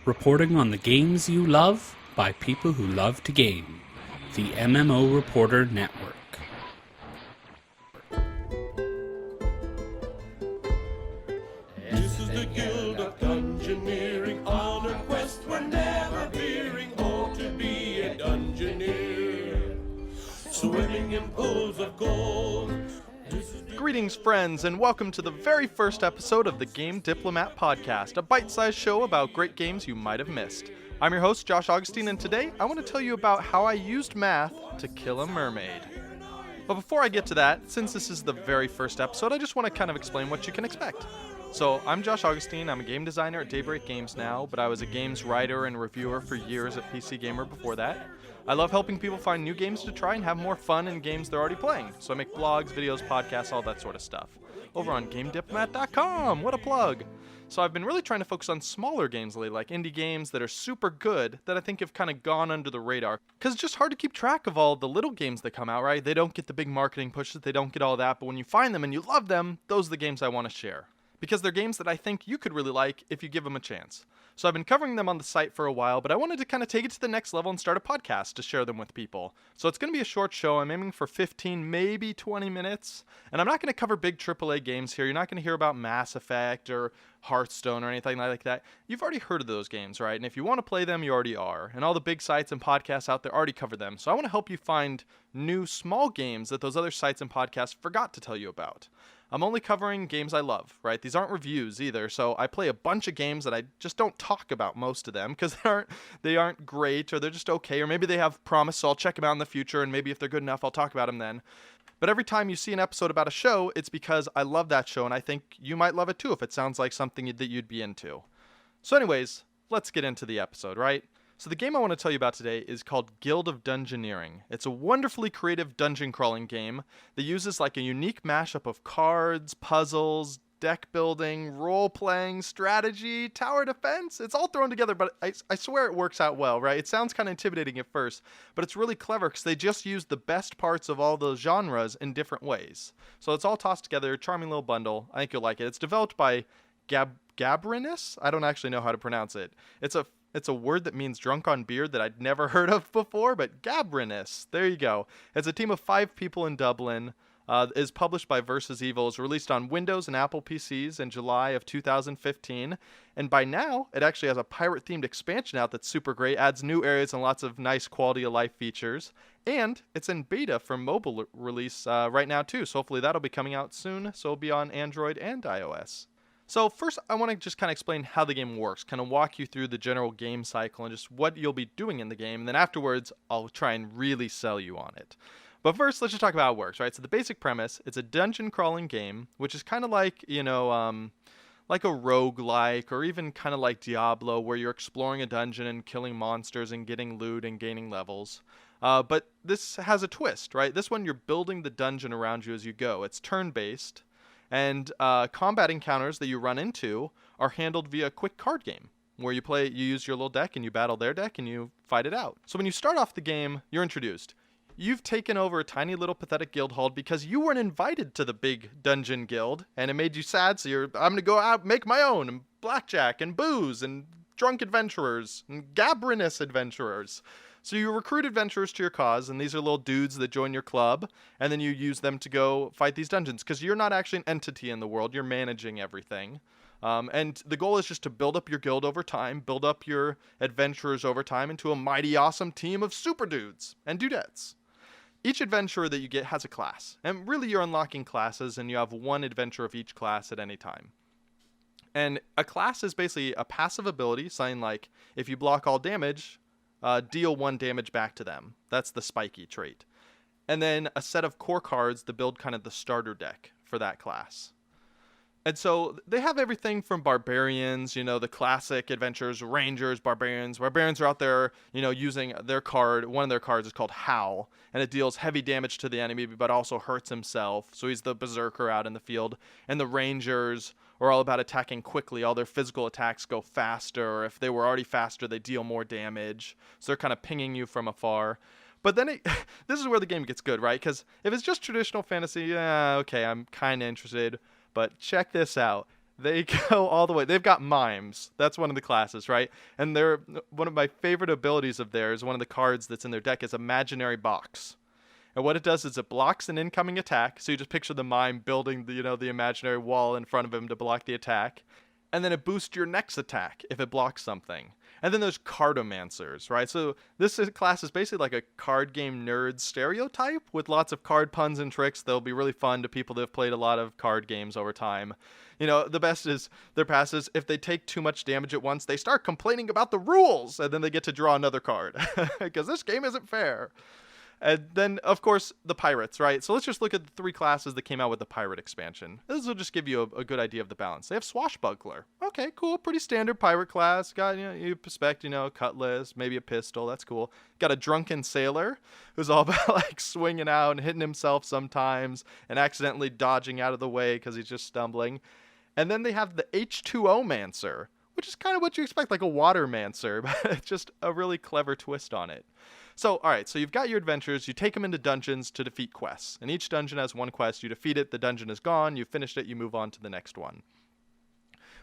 Reporting on the games you love by people who love to game. The MMO Reporter Network. This is the guild of Dungeoneering, on a quest we're never veering. Oh, to be a Dungeoneer, swimming in pools of gold. Greetings, friends, and welcome to the very first episode of the Game Diplomat podcast, a bite-sized show about great games you might have missed. I'm your host, Josh Augustine, and today I want to tell you about how I used math to kill a mermaid. But before I get to that, since this is the very first episode, I just want to kind of explain what you can expect. So, I'm Josh Augustine, I'm a game designer at Daybreak Games now, but I was a games writer and reviewer for years at PC Gamer before that. I love helping people find new games to try and have more fun in games they're already playing. So I make blogs, videos, podcasts, all that sort of stuff. Over on GameDiplomat.com, what a plug! So I've been really trying to focus on smaller games lately, like indie games that are super good, that I think have kind of gone under the radar. Because it's just hard to keep track of all the little games that come out, right? They don't get the big marketing pushes, they don't get all that, but when you find them and you love them, those are the games I want to share. Because they're games that I think you could really like if you give them a chance. So I've been covering them on the site for a while, but I wanted to kind of take it to the next level and start a podcast to share them with people. So it's going to be a short show. I'm aiming for 15, maybe 20 minutes. And I'm not going to cover big AAA games here. You're not going to hear about Mass Effect or Hearthstone or anything like that. You've already heard of those games, right? And if you want to play them, you already are. And all the big sites and podcasts out there already cover them. So I want to help you find new small games that those other sites and podcasts forgot to tell you about. I'm only covering games I love, right? These aren't reviews either, so I play a bunch of games that I just don't talk about most of them because they aren't great, or they're just okay, or maybe they have promise, so I'll check them out in the future, and maybe if they're good enough, I'll talk about them then. But every time you see an episode about a show, it's because I love that show, and I think you might love it too if it sounds like something that you'd be into. So anyways, let's get into the episode, right? So the game I want to tell you about today is called Guild of Dungeoneering. It's a wonderfully creative dungeon crawling game that uses like a unique mashup of cards, puzzles, deck building, role-playing, strategy, tower defense. It's all thrown together, but I swear it works out well, right? It sounds kind of intimidating at first, but it's really clever because they just use the best parts of all those genres in different ways. So it's all tossed together, a charming little bundle. I think you'll like it. It's developed by Gabrinus? I don't actually know how to pronounce it. It's a word that means drunk on beer that I'd never heard of before, but Gabrinus. There you go. It's a team of 5 people in Dublin. Is published by Versus Evil. Is released on Windows and Apple PCs in July of 2015. And by now, it actually has a pirate-themed expansion out that's super great, adds new areas and lots of nice quality-of-life features. And it's in beta for mobile release right now, too. So hopefully that'll be coming out soon. So it'll be on Android and iOS. So first, I want to just kind of explain how the game works, kind of walk you through the general game cycle and just what you'll be doing in the game. And then afterwards, I'll try and really sell you on it. But first, let's just talk about how it works, right? So the basic premise, it's a dungeon crawling game, which is kind of like, like a roguelike or even kind of like Diablo, where you're exploring a dungeon and killing monsters and getting loot and gaining levels. But this has a twist, right? This one, you're building the dungeon around you as you go. It's turn-based. And combat encounters that you run into are handled via a quick card game, where you use your little deck and you battle their deck and you fight it out. So when you start off the game, you're introduced. You've taken over a tiny little pathetic guild hall because you weren't invited to the big dungeon guild, and it made you sad, so I'm going to go out, make my own, and blackjack, and booze, and drunk adventurers, and Gabrinus adventurers. So you recruit adventurers to your cause, and these are little dudes that join your club, and then you use them to go fight these dungeons, because you're not actually an entity in the world, you're managing everything. And the goal is just to build up your guild over time, build up your adventurers over time into a mighty awesome team of super dudes and dudettes. Each adventurer that you get has a class, and really you're unlocking classes, and you have one adventurer of each class at any time. And a class is basically a passive ability, saying like, if you block all damage, deal 1 damage back to them. That's the spiky trait. And then a set of core cards to build kind of the starter deck for that class. And so they have everything from barbarians, the classic adventurers, rangers, barbarians. Barbarians are out there, using their card. One of their cards is called Howl, and it deals heavy damage to the enemy, but also hurts himself. So he's the berserker out in the field. And the rangers are all about attacking quickly. All their physical attacks go faster, or if they were already faster, they deal more damage. So they're kind of pinging you from afar. But then this is where the game gets good, right? Because if it's just traditional fantasy, okay, I'm kind of interested. But check this out. They go all the way. They've got mimes. That's one of the classes, right? And they're one of my favorite abilities of theirs. One of the cards that's in their deck is Imaginary Box. And what it does is it blocks an incoming attack. So you just picture the mime building the imaginary wall in front of him to block the attack. And then it boosts your next attack if it blocks something. And then there's cardomancers, right? So class is basically like a card game nerd stereotype with lots of card puns and tricks. They'll be really fun to people that have played a lot of card games over time. The best is their passes. If they take too much damage at once, they start complaining about the rules, and then they get to draw another card because this game isn't fair. And then, of course, the pirates, right? So let's just look at the 3 classes that came out with the pirate expansion. This will just give you a good idea of the balance. They have swashbuckler. Okay, cool. Pretty standard pirate class. Got, you expect, a cutlass, maybe a pistol. That's cool. Got a drunken sailor who's all about, like, swinging out and hitting himself sometimes and accidentally dodging out of the way because he's just stumbling. And then they have the H2O-mancer, which is kind of what you expect, like a water-mancer, but it's just a really clever twist on it. So, all right, so you've got your adventures. You take them into dungeons to defeat quests. And each dungeon has one quest. You defeat it, the dungeon is gone. You finished it, you move on to the next one.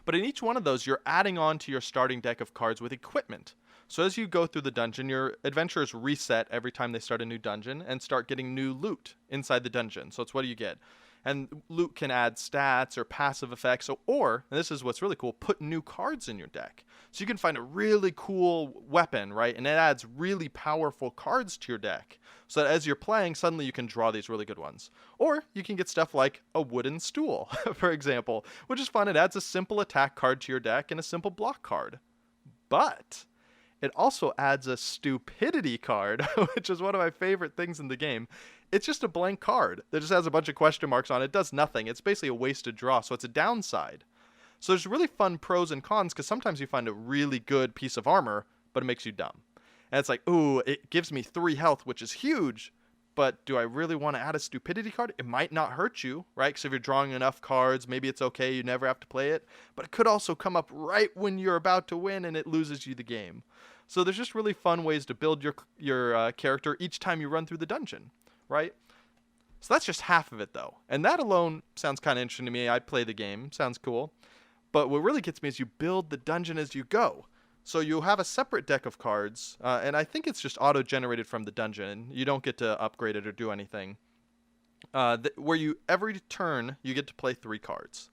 But in each one of those, you're adding on to your starting deck of cards with equipment. So as you go through the dungeon, your adventurers reset every time they start a new dungeon and start getting new loot inside the dungeon. So it's what do you get? And loot can add stats or passive effects, or, and this is what's really cool, put new cards in your deck. So you can find a really cool weapon, right? And it adds really powerful cards to your deck. So that as you're playing, suddenly you can draw these really good ones. Or you can get stuff like a wooden stool, for example, which is fun. It adds a simple attack card to your deck and a simple block card. But it also adds a stupidity card, which is one of my favorite things in the game. It's just a blank card that just has a bunch of question marks on it. It does nothing. It's basically a wasted draw, so it's a downside. So there's really fun pros and cons because sometimes you find a really good piece of armor, but it makes you dumb. And it's like, ooh, it gives me 3 health, which is huge, but do I really want to add a stupidity card? It might not hurt you, right? Because if you're drawing enough cards, maybe it's okay. You never have to play it. But it could also come up right when you're about to win and it loses you the game. So there's just really fun ways to build your character each time you run through the dungeon, right? So that's just half of it, though. And that alone sounds kind of interesting to me. I'd play the game. Sounds cool. But what really gets me is you build the dungeon as you go. So you'll have a separate deck of cards, and I think it's just auto-generated from the dungeon. You don't get to upgrade it or do anything. Where every turn, you get to play 3 cards.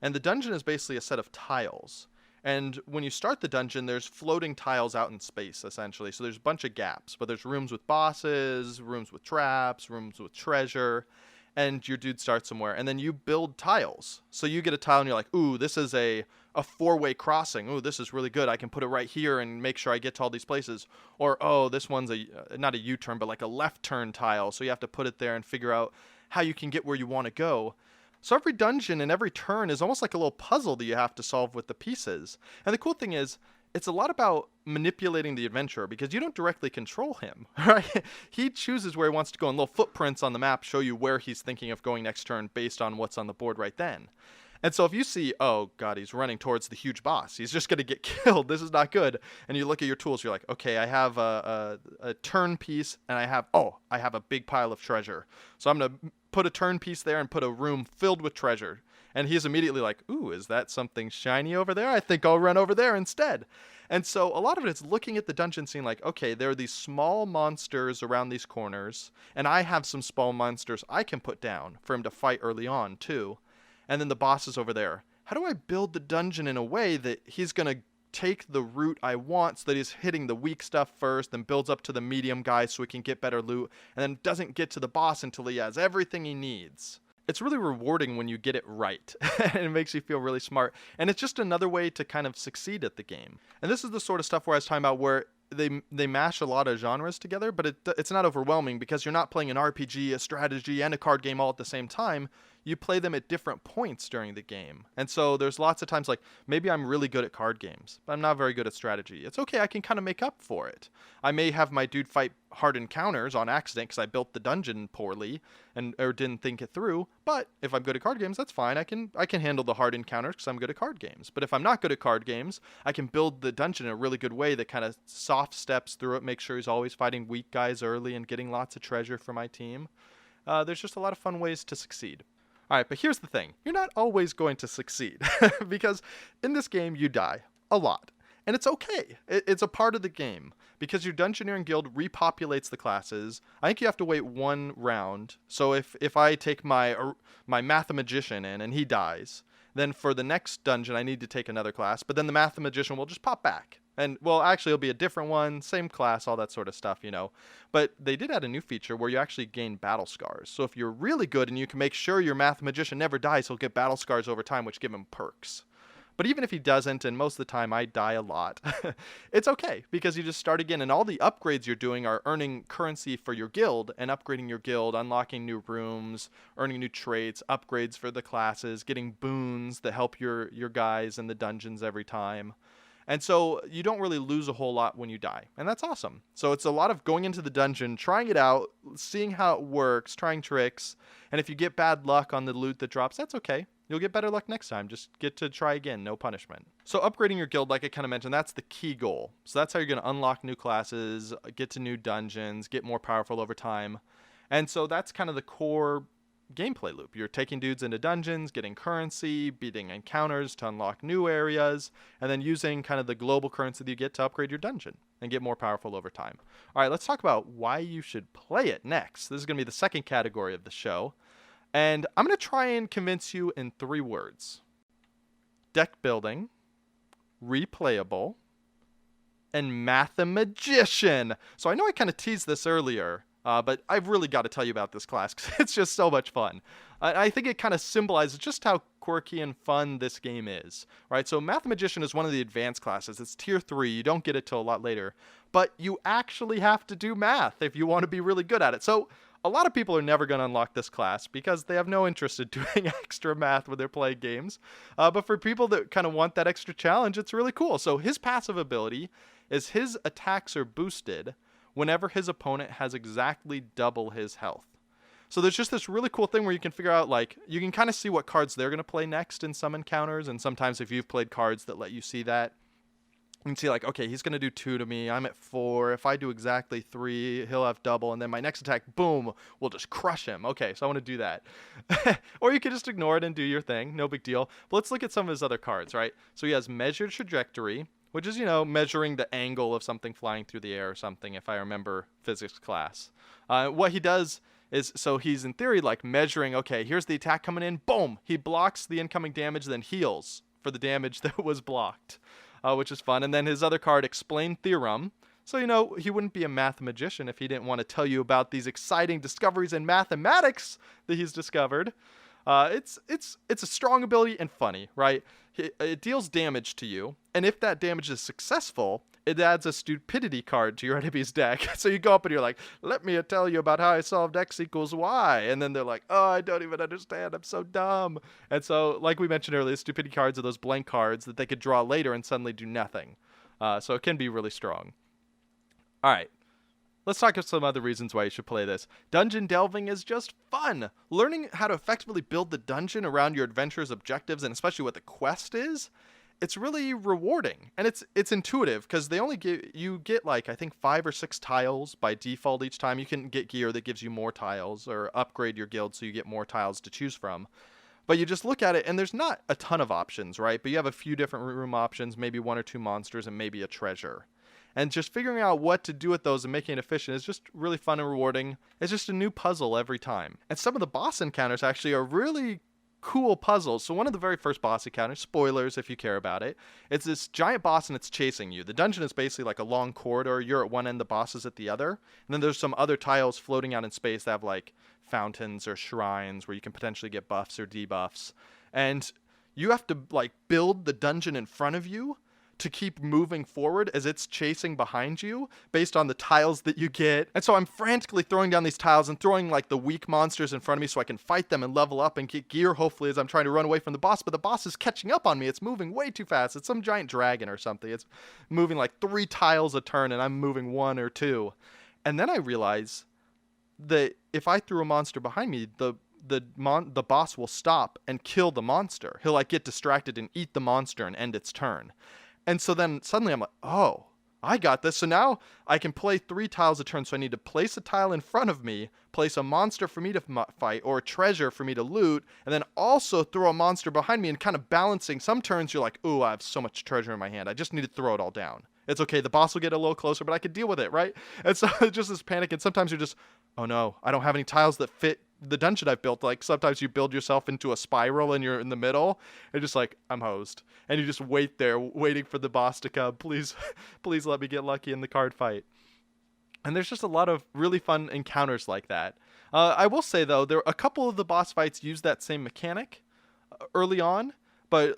And the dungeon is basically a set of tiles. And when you start the dungeon, there's floating tiles out in space, essentially. So there's a bunch of gaps, but there's rooms with bosses, rooms with traps, rooms with treasure, and your dude starts somewhere. And then you build tiles. So you get a tile and you're like, ooh, this is a 4-way crossing. Ooh, this is really good. I can put it right here and make sure I get to all these places. Or, oh, this one's not a U-turn, but like a left turn tile. So you have to put it there and figure out how you can get where you want to go. So every dungeon and every turn is almost like a little puzzle that you have to solve with the pieces. And the cool thing is, it's a lot about manipulating the adventurer because you don't directly control him, right? He chooses where he wants to go, and little footprints on the map show you where he's thinking of going next turn based on what's on the board right then. And so if you see, oh, God, he's running towards the huge boss. He's just going to get killed. This is not good. And you look at your tools. You're like, okay, I have a turn piece, and I have a big pile of treasure. So I'm going to put a turn piece there and put a room filled with treasure. And he's immediately like, ooh, is that something shiny over there? I think I'll run over there instead. And so a lot of it is looking at the dungeon scene like, okay, there are these small monsters around these corners, and I have some small monsters I can put down for him to fight early on, too. And then the boss is over there. How do I build the dungeon in a way that he's going to take the route I want so that he's hitting the weak stuff first, then builds up to the medium guy so he can get better loot, and then doesn't get to the boss until he has everything he needs? It's really rewarding when you get it right, and it makes you feel really smart. And it's just another way to kind of succeed at the game. And this is the sort of stuff where I was talking about where they mash a lot of genres together, but it's not overwhelming because you're not playing an RPG, a strategy, and a card game all at the same time. You play them at different points during the game. And so there's lots of times like, maybe I'm really good at card games, but I'm not very good at strategy. It's okay, I can kind of make up for it. I may have my dude fight hard encounters on accident because I built the dungeon poorly or didn't think it through, but if I'm good at card games, that's fine. I can handle the hard encounters because I'm good at card games. But if I'm not good at card games, I can build the dungeon in a really good way that kind of soft steps through it, make sure he's always fighting weak guys early and getting lots of treasure for my team. There's just a lot of fun ways to succeed. All right, but here's the thing. You're not always going to succeed because in this game you die a lot. And it's okay. It's a part of the game because your Dungeoneering guild repopulates the classes. I think you have to wait one round. So if I take my Mathemagician in and he dies, then for the next dungeon I need to take another class, but then the Mathemagician will just pop back. And, well, actually it'll be a different one, same class, all that sort of stuff, But they did add a new feature where you actually gain battle scars. So if you're really good and you can make sure your Mathemagician never dies, he'll get battle scars over time, which give him perks. But even if he doesn't, and most of the time I die a lot, it's okay because you just start again, and all the upgrades you're doing are earning currency for your guild and upgrading your guild, unlocking new rooms, earning new traits, upgrades for the classes, getting boons that help your guys in the dungeons every time. And so you don't really lose a whole lot when you die, and that's awesome. So it's a lot of going into the dungeon, trying it out, seeing how it works, trying tricks, and if you get bad luck on the loot that drops, that's okay. You'll get better luck next time. Just get to try again, no punishment. So upgrading your guild, like I kind of mentioned, that's the key goal. So that's how you're going to unlock new classes, get to new dungeons, get more powerful over time. And so that's kind of the core gameplay loop. You're taking dudes into dungeons, getting currency, beating encounters to unlock new areas, and then using kind of the global currency that you get to upgrade your dungeon and get more powerful over time. All right, let's talk about why you should play it next. This is going to be the second category of the show. And I'm going to try and convince you in 3 words. Deck building, replayable, and Mathemagician. So I know I kind of teased this earlier, but I've really got to tell you about this class because it's just so much fun. I think it kind of symbolizes just how quirky and fun this game is. Right? So Mathemagician is one of the advanced classes. It's tier 3. You don't get it till a lot later. But you actually have to do math if you want to be really good at it. So a lot of people are never going to unlock this class because they have no interest in doing extra math when they're playing games. But for people that kind of want that extra challenge, it's really cool. So his passive ability is his attacks are boosted whenever his opponent has exactly double his health. So there's just this really cool thing where you can figure out, like, you can kind of see what cards they're going to play next in some encounters. And sometimes if you've played cards that let you see that, you can see, like, okay, he's going to do 2 to me. I'm at 4. If I do exactly 3, he'll have double. And then my next attack, boom, will just crush him. Okay, so I want to do that. Or you can just ignore it and do your thing. No big deal. But let's look at some of his other cards, right? So he has Measured Trajectory, which is, measuring the angle of something flying through the air or something, if I remember physics class. What he does is, so he's in theory like measuring, okay, here's the attack coming in. Boom! He blocks the incoming damage, then heals for the damage that was blocked. Which is fun. And then his other card, Explain Theorem. So, he wouldn't be a mathematician if he didn't want to tell you about these exciting discoveries in mathematics that he's discovered. It's a strong ability and funny, right? It deals damage to you, and if that damage is successful, it adds a stupidity card to your enemy's deck. So you go up and you're like, let me tell you about how I solved X equals Y. And then they're like, oh, I don't even understand. I'm so dumb. And so, like we mentioned earlier, stupidity cards are those blank cards that they could draw later and suddenly do nothing. So it can be really strong. All right. Let's talk about some other reasons why you should play this. Dungeon delving is just fun. Learning how to effectively build the dungeon around your adventure's objectives, and especially what the quest is, it's really rewarding. And it's intuitive because they only get like, I think 5 or 6 tiles by default each time. You can get gear that gives you more tiles or upgrade your guild so you get more tiles to choose from. But you just look at it and there's not a ton of options, right? But you have a few different room options, maybe 1 or 2 monsters and maybe a treasure. And just figuring out what to do with those and making it efficient is just really fun and rewarding. It's just a new puzzle every time. And some of the boss encounters actually are really cool puzzles. So one of the very first boss encounters, spoilers if you care about it, it's this giant boss and it's chasing you. The dungeon is basically like a long corridor. You're at one end, the boss is at the other. And then there's some other tiles floating out in space that have like fountains or shrines where you can potentially get buffs or debuffs. And you have to like build the dungeon in front of you to keep moving forward as it's chasing behind you based on the tiles that you get. And so I'm frantically throwing down these tiles and throwing like the weak monsters in front of me so I can fight them and level up and get gear hopefully as I'm trying to run away from the boss. But the boss is catching up on me. It's moving way too fast. It's some giant dragon or something. It's moving like 3 tiles a turn and I'm moving 1 or 2. And then I realize that if I threw a monster behind me, the boss will stop and kill the monster. He'll like get distracted and eat the monster and end its turn. And so then suddenly I'm like, oh, I got this. So now I can play 3 tiles a turn. So I need to place a tile in front of me, place a monster for me to fight, or a treasure for me to loot, and then also throw a monster behind me, and kind of balancing. Some turns you're like, ooh, I have so much treasure in my hand. I just need to throw it all down. It's okay. The boss will get a little closer, but I can deal with it, right? And so it's just this panic. And sometimes you're just, oh no, I don't have any tiles that fit the dungeon I've built. Like sometimes you build yourself into a spiral and you're in the middle and just like, I'm hosed. And you just wait there waiting for the boss to come. Please, please let me get lucky in the card fight. And there's just a lot of really fun encounters like that. I will say though, a couple of the boss fights use that same mechanic early on, but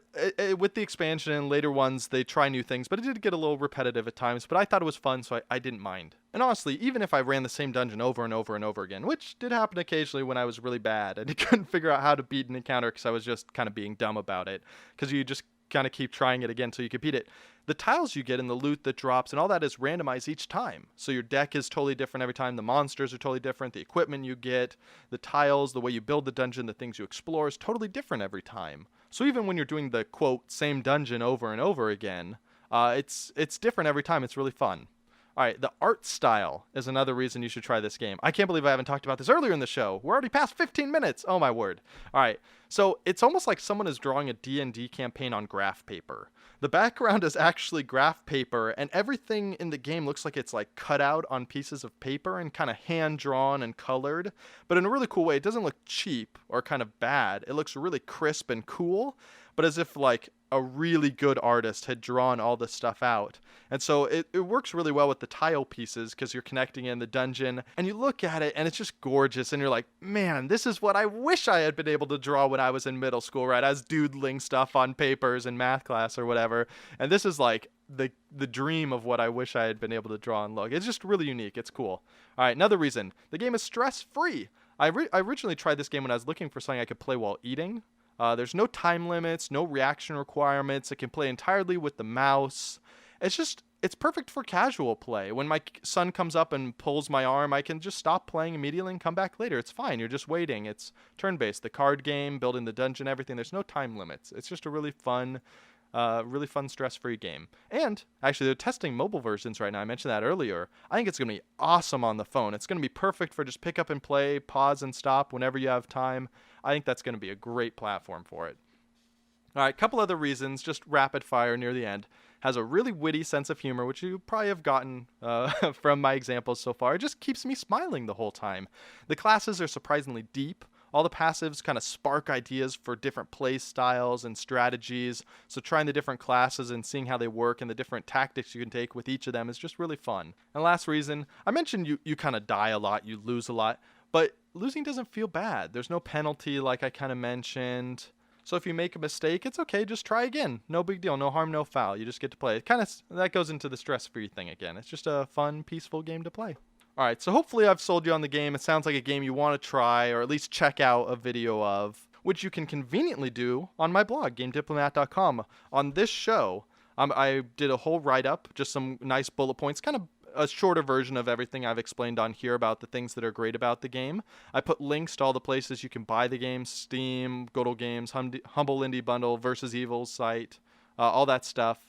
with the expansion and later ones, they try new things, but it did get a little repetitive at times, but I thought it was fun, so I didn't mind. And honestly, even if I ran the same dungeon over and over and over again, which did happen occasionally when I was really bad and I couldn't figure out how to beat an encounter because I was just kind of being dumb about it, because you just kind of keep trying it again until you can beat it. The tiles you get and the loot that drops and all that is randomized each time. So your deck is totally different every time. The monsters are totally different. The equipment you get, the tiles, the way you build the dungeon, the things you explore is totally different every time. So even when you're doing the, quote, same dungeon over and over again, it's different every time. It's really fun. All right, the art style is another reason you should try this game. I can't believe I haven't talked about this earlier in the show. We're already past 15 minutes. Oh, my word. All right, so it's almost like someone is drawing a D&D campaign on graph paper. The background is actually graph paper, and everything in the game looks like it's like cut out on pieces of paper and kind of hand-drawn and colored, but in a really cool way. It doesn't look cheap or kind of bad. It looks really crisp and cool, but as if like a really good artist had drawn all this stuff out. And so it works really well with the tile pieces because you're connecting in the dungeon and you look at it and it's just gorgeous and you're like, man, this is what I wish I had been able to draw when I was in middle school, right? I was doodling stuff on papers in math class or whatever. And this is like the dream of what I wish I had been able to draw and look. It's just really unique. It's cool. All right, another reason. The game is stress-free. I originally tried this game when I was looking for something I could play while eating. There's no time limits, no reaction requirements. It can play entirely with the mouse. It's perfect for casual play. When my son comes up and pulls my arm, I can just stop playing immediately and come back later. It's fine. You're just waiting. It's turn-based. The card game, building the dungeon, everything. There's no time limits. It's just a really fun stress-free game. And actually, they're testing mobile versions right now. I mentioned that earlier. I think it's going to be awesome on the phone. It's going to be perfect for just pick up and play, pause and stop whenever you have time. I think that's going to be a great platform for it. All right, couple other reasons, just rapid fire near the end. Has a really witty sense of humor, which you probably have gotten from my examples so far. It just keeps me smiling the whole time. The classes are surprisingly deep. All the passives kind of spark ideas for different play styles and strategies. So trying the different classes and seeing how they work and the different tactics you can take with each of them is just really fun. And last reason, I mentioned you kind of die a lot, you lose a lot, but losing doesn't feel bad. There's no penalty like I kind of mentioned. So if you make a mistake, it's okay. Just try again. No big deal. No harm, no foul. You just get to play. That goes into the stress-free thing again. It's just a fun, peaceful game to play. All right, so hopefully I've sold you on the game. It sounds like a game you want to try or at least check out a video of, which you can conveniently do on my blog, gamediplomat.com. On this show, I did a whole write-up, just some nice bullet points, kind of a shorter version of everything I've explained on here about the things that are great about the game. I put links to all the places you can buy the game, Steam, Godel Games, Humble Indie Bundle, Versus Evil's site, all that stuff,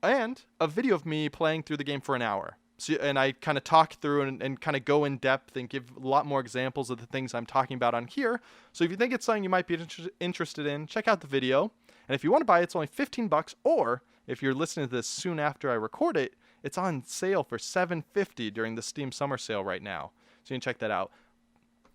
and a video of me playing through the game for an hour. So, and I kind of talk through and kind of go in depth and give a lot more examples of the things I'm talking about on here. So if you think it's something you might be interested in, check out the video. And if you want to buy it, it's only $15, or if you're listening to this soon after I record it, it's on sale for $7.50 during the Steam Summer Sale right now. So you can check that out.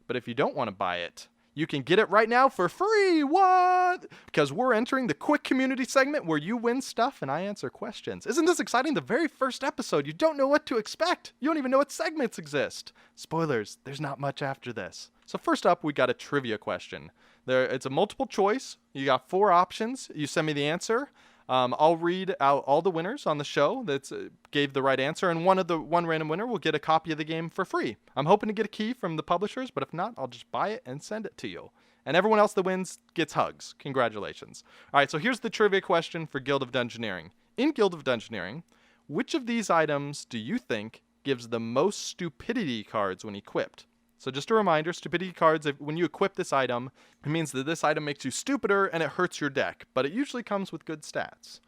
But if you don't want to buy it, you can get it right now for free. What? Because we're entering the quick community segment where you win stuff and I answer questions. Isn't this exciting? The very first episode, you don't know what to expect. You don't even know what segments exist. Spoilers, there's not much after this. So first up, we got a trivia question. It's a multiple choice. You got 4 options. You send me the answer. I'll read out all the winners on the show that gave the right answer, and one random winner will get a copy of the game for free. I'm hoping to get a key from the publishers, but if not, I'll just buy it and send it to you. And everyone else that wins gets hugs. Congratulations. All right, so here's the trivia question for Guild of Dungeoneering. In Guild of Dungeoneering, which of these items do you think gives the most stupidity cards when equipped? So just a reminder, stupidity cards, when you equip this item, it means that this item makes you stupider and it hurts your deck, but it usually comes with good stats.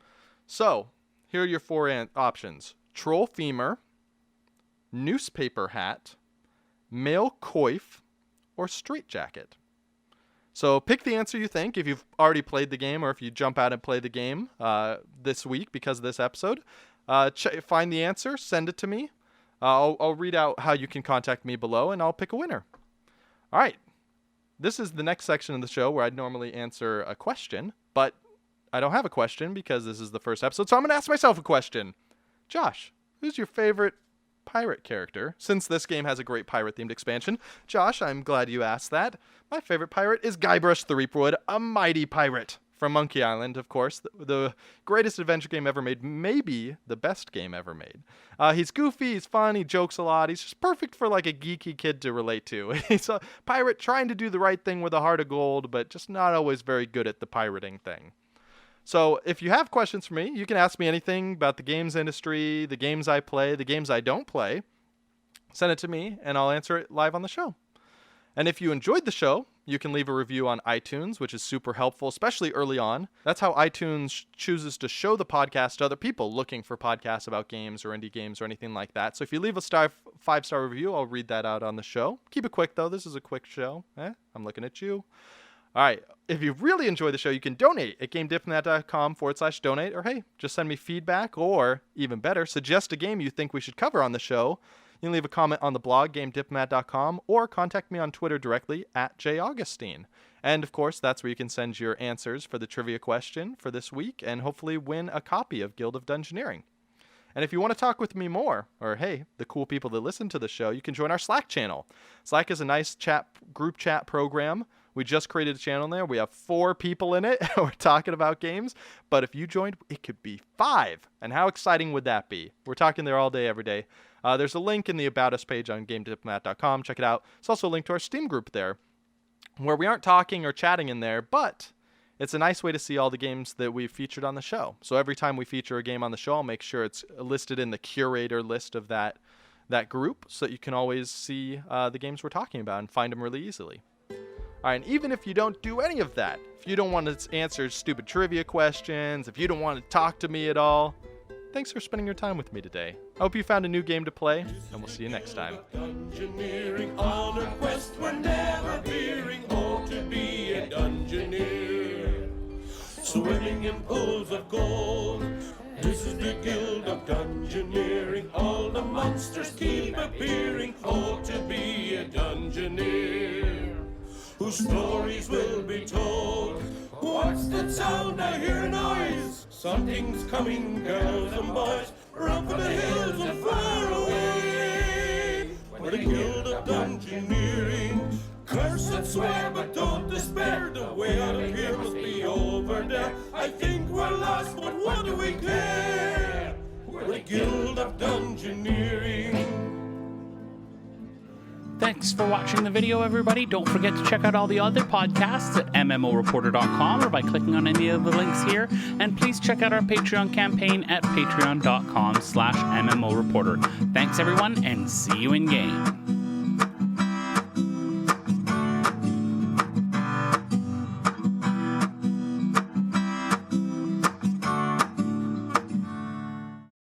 So here are your 4 options. troll femur, newspaper hat, male coif, or straitjacket. So pick the answer you think if you've already played the game or if you jump out and play the game this week because of this episode. Find the answer, send it to me. I'll read out how you can contact me below, and I'll pick a winner. All right. This is the next section of the show where I'd normally answer a question, but I don't have a question because this is the first episode, so I'm going to ask myself a question. Josh, who's your favorite pirate character? Since this game has a great pirate-themed expansion. Josh, I'm glad you asked that. My favorite pirate is Guybrush Threepwood, a mighty pirate from Monkey Island, of course. The greatest adventure game ever made, maybe the best game ever made. He's goofy, he's fun, he jokes a lot. He's just perfect for like a geeky kid to relate to. He's a pirate trying to do the right thing with a heart of gold, but just not always very good at the pirating thing. So if you have questions for me, you can ask me anything about the games industry, the games I play, the games I don't play. Send it to me, and I'll answer it live on the show. And if you enjoyed the show, you can leave a review on iTunes, which is super helpful, especially early on. That's how iTunes chooses to show the podcast to other people looking for podcasts about games or indie games or anything like that. So if you leave a 5-star review, I'll read that out on the show. Keep it quick, though. This is a quick show. I'm looking at you. All right. If you really enjoy the show, you can donate at gamediplomat.com/donate. Or, hey, just send me feedback or, even better, suggest a game you think we should cover on the show. You can leave a comment on the blog, gamediplomat.com, or contact me on Twitter directly at jaugustine. And, of course, that's where you can send your answers for the trivia question for this week and hopefully win a copy of Guild of Dungeoneering. And if you want to talk with me more, or, hey, the cool people that listen to the show, you can join our Slack channel. Slack is a nice group chat program. We just created a channel there. We have 4 people in it. We're talking about games. But if you joined, it could be 5. And how exciting would that be? We're talking there all day, every day. There's a link in the About Us page on gamediplomat.com. Check it out. It's also a link to our Steam group there, where we aren't talking or chatting in there, but it's a nice way to see all the games that we've featured on the show. So every time we feature a game on the show, I'll make sure it's listed in the curator list of that group so that you can always see the games we're talking about and find them really easily. All right, and even if you don't do any of that, if you don't want to answer stupid trivia questions, if you don't want to talk to me at all, thanks for spending your time with me today. I hope you found a new game to play, and we'll see you next time. Dungeoneering on a quest, we're never veering. Oh, to be a Dungeoneer, swimming in pools of gold. This is the Guild of Dungeoneering. All the monsters keep appearing. Oh, to be a Dungeoneer, whose stories will be told. What's that sound? I hear a noise. Something's coming, girls and boys. Run for the hills and far away. We're the Guild of Dungeoneering. Curse and swear, but don't despair. The way out of here must be over there. I think we're lost, but what do we care? We're the Guild of Dungeoneering. Thanks for watching the video, everybody. Don't forget to check out all the other podcasts at MMOreporter.com or by clicking on any of the links here. And please check out our Patreon campaign at patreon.com/MMOreporter. Thanks, everyone, and see you in game.